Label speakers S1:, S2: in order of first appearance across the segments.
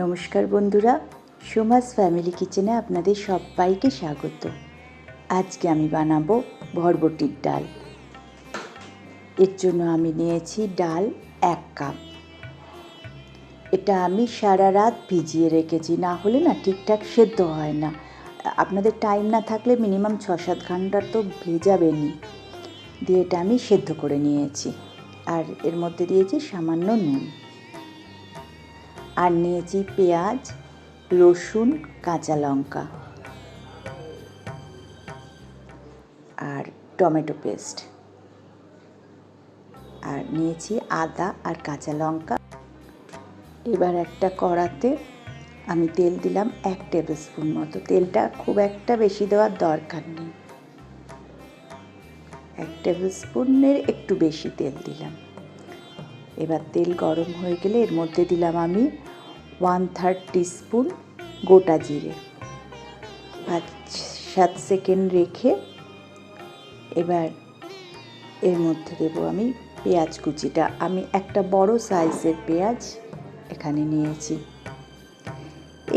S1: নমস্কার বন্ধুরা, সোমাস ফ্যামিলি কিচেনে আপনাদের সবাইকে স্বাগত। আজকে আমি বানাবো বরবটির ডাল। এর জন্য আমি নিয়েছি ডাল 1 কাপ। এটা আমি সারা রাত ভিজিয়ে রেখেছি, না হলে না ঠিকঠাক সেদ্ধ হয় না। আপনাদের টাইম না থাকলে মিনিমাম 6-7 ঘন্টা তো ভেজাবেনই। দিয়ে এটা আমি সেদ্ধ করে নিয়েছি, আর এর মধ্যে দিয়েছি সামান্য নুন, আর নিয়েছি পেঁয়াজ, রসুন, কাঁচা লঙ্কা আর টমেটো পেস্ট, আর নিয়েছি আদা আর কাঁচা লঙ্কা। এবার একটা কড়াতে আমি তেল দিলাম 1 টেবিল স্পুন মতো। তেলটা খুব একটা বেশি দেওয়ার দরকার নেই, 1 টেবিল স্পুনের একটু বেশি তেল দিলাম। এবার তেল গরম হয়ে গেলে এর মধ্যে দিলাম আমি 1/3 টিস্পুন গোটা জিরে। 5-7 সেকেন্ড রেখে এবার এর মধ্যে দেব আমি পেঁয়াজ কুচিটা। আমি একটা বড় সাইজের পেঁয়াজ এখানে নিয়েছি।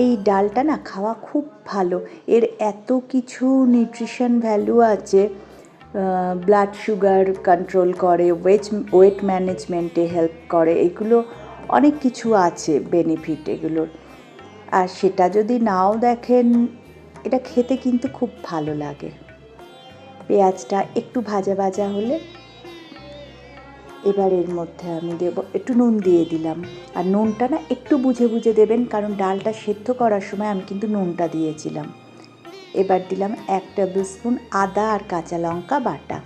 S1: এই ডালটা না খাওয়া খুব ভালো, এর এত কিছু নিউট্রিশন ভ্যালু আছে। ব্লাড সুগার কন্ট্রোল করে, ওয়েট ম্যানেজমেন্টে হেল্প করে, এগুলো অনেক কিছু আছে বেনিফিট এগুলোর। আর সেটা যদি নাও দেখেন, এটা খেতে কিন্তু খুব ভালো লাগে। পেঁয়াজটা একটু ভাজা ভাজা হলে এবার এর মধ্যে আমি দেব একটু নুন দিয়ে দিলাম। আর নুনটা না একটু বুঝে বুঝে দেবেন, কারণ ডালটা সেদ্ধ করার সময় আমি কিন্তু নুনটা দিয়েছিলাম। এবার দিলাম 1 টেবিল স্পুন আদা আর কাঁচা লঙ্কা বাটা।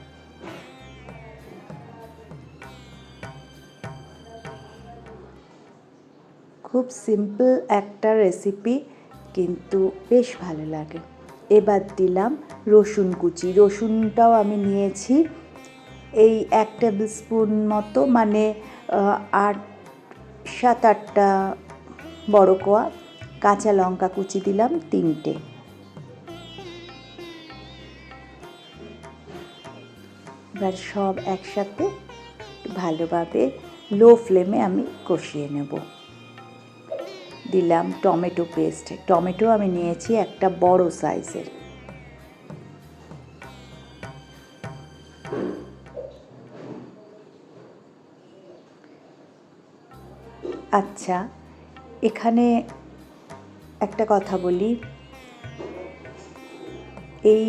S1: খুব সিম্পল একটা রেসিপি, কিন্তু বেশ ভালো লাগে। এবার দিলাম রসুন কুচি। রসুনটাও আমি নিয়েছি এই 1 টেবিল স্পুন মতো, মানে 7-8টা বড় কোয়া। কাঁচা লঙ্কা কুচি দিলাম 3টে। এবার সব একসাথে ভালোভাবে লো ফ্লেমে আমি কষিয়ে নেব। দিলাম টমেটো পেস্ট। টমেটো আমি নিয়েছি একটা বড় সাইজের। আচ্ছা, এখানে একটা কথা বলি, এই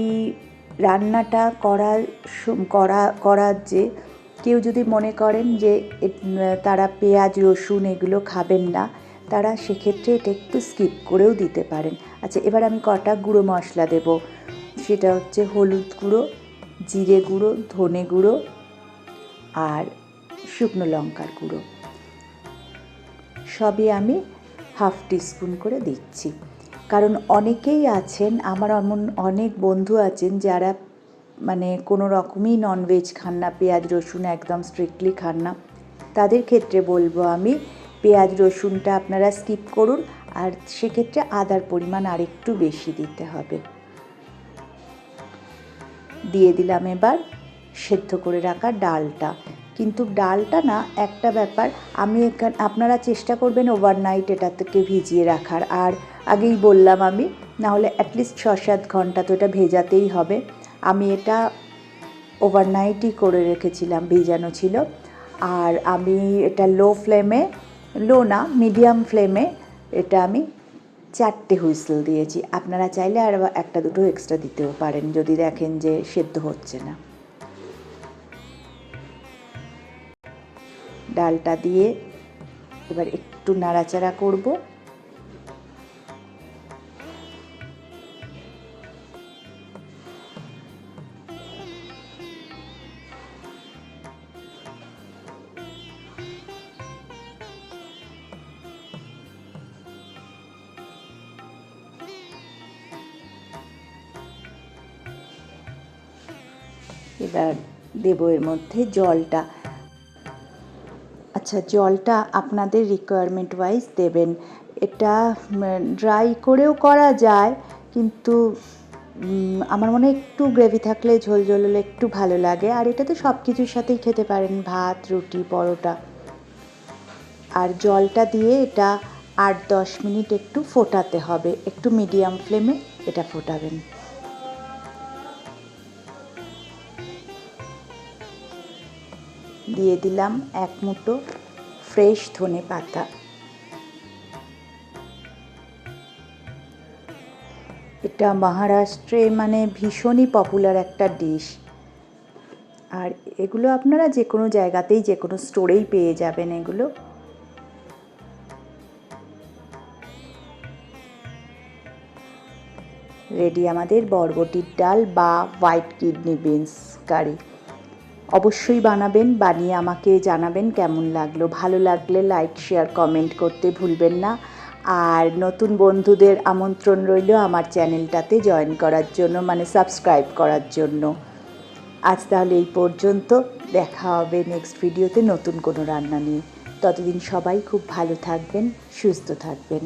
S1: রান্নাটা করার যে কেউ যদি মনে করেন যে তারা পেঁয়াজ রসুন এগুলো খাবেন না, তারা সেক্ষেত্রে এটা একটু স্কিপ করেও দিতে পারেন। আচ্ছা, এবার আমি কটা গুঁড়ো মশলা দেব। সেটা হচ্ছে হলুদ গুঁড়ো, জিরে গুঁড়ো, ধনে গুঁড়ো আর শুকনো লঙ্কার গুঁড়ো। সবই আমি 1/2 টিস্পুন করে দিচ্ছি, কারণ অনেকেই আছেন, আমার এমন অনেক বন্ধু আছেন যারা মানে কোনো রকমই ননভেজ খান না, পেঁয়াজ রসুন একদম স্ট্রিক্টলি খান না। তাদের ক্ষেত্রে বলবো আমি, পেঁয়াজ রসুনটা আপনারা স্কিপ করুন, আর সেক্ষেত্রে আদার পরিমাণ আরেকটু বেশি দিতে হবে। দিয়ে দিলাম এবার সেদ্ধ করে রাখা ডালটা। কিন্তু ডালটা না একটা ব্যাপার, আপনারা চেষ্টা করবেন ওভারনাইট এটা থেকে ভিজিয়ে রাখার। আর আগেই বললাম আমি, নাহলে অ্যাটলিস্ট 6-7 ঘন্টা তো এটা ভেজাতেই হবে। আমি এটা ওভারনাইটই করে রেখেছিলাম, ভেজানো ছিল। আর আমি এটা মিডিয়াম ফ্লেমে এটা আমি 4টে হুইসেল দিয়েছি। আপনারা চাইলে আর 1-2 এক্সট্রা দিতেও পারেন যদি দেখেন যে সেদ্ধ হচ্ছে না। ডালটা দিয়ে এবার একটু নাড়াচাড়া করব। এবার দেবো এর মধ্যে জলটা। আচ্ছা, জলটা আপনাদের রিকোয়ারমেন্ট ওয়াইজ দেবেন। এটা ড্রাই করেও করা যায়, কিন্তু আমার মনে হয় একটু গ্রেভি থাকলে, ঝোল ঝোল হলে একটু ভালো লাগে। আর এটা তো সব কিছুর সাথেই খেতে পারেন, ভাত, রুটি, পরোটা। আর জলটা দিয়ে এটা 8-10 মিনিট একটু ফোটাতে হবে, একটু মিডিয়াম ফ্লেমে এটা ফোটাবেন। দিয়ে দিলাম 1 মুঠো ফ্রেশ ধনে পাতা। এটা মহারাষ্ট্রে মানে ভীষণই পপুলার একটা ডিশ। আর এগুলো আপনারা যে কোনো জায়গাতেই যে কোনো স্টোরেই পেয়ে যাবেন এগুলো। রেডি আমাদের বরবটির ডাল বা হোয়াইট কিডনি বিনস কারি। অবশ্যই বানাবেন, বানিয়ে আমাকে জানাবেন কেমন লাগলো। ভালো লাগলে লাইক, শেয়ার, কমেন্ট করতে ভুলবেন না। আর নতুন বন্ধুদের আমন্ত্রণ রইল আমার চ্যানেলটাতে জয়েন করার জন্য, মানে সাবস্ক্রাইব করার জন্য। আজ তাহলে এই পর্যন্ত, দেখা হবে নেক্সট ভিডিওতে নতুন কোনো রান্না নিয়ে। ততদিন সবাই খুব ভালো থাকবেন, সুস্থ থাকবেন।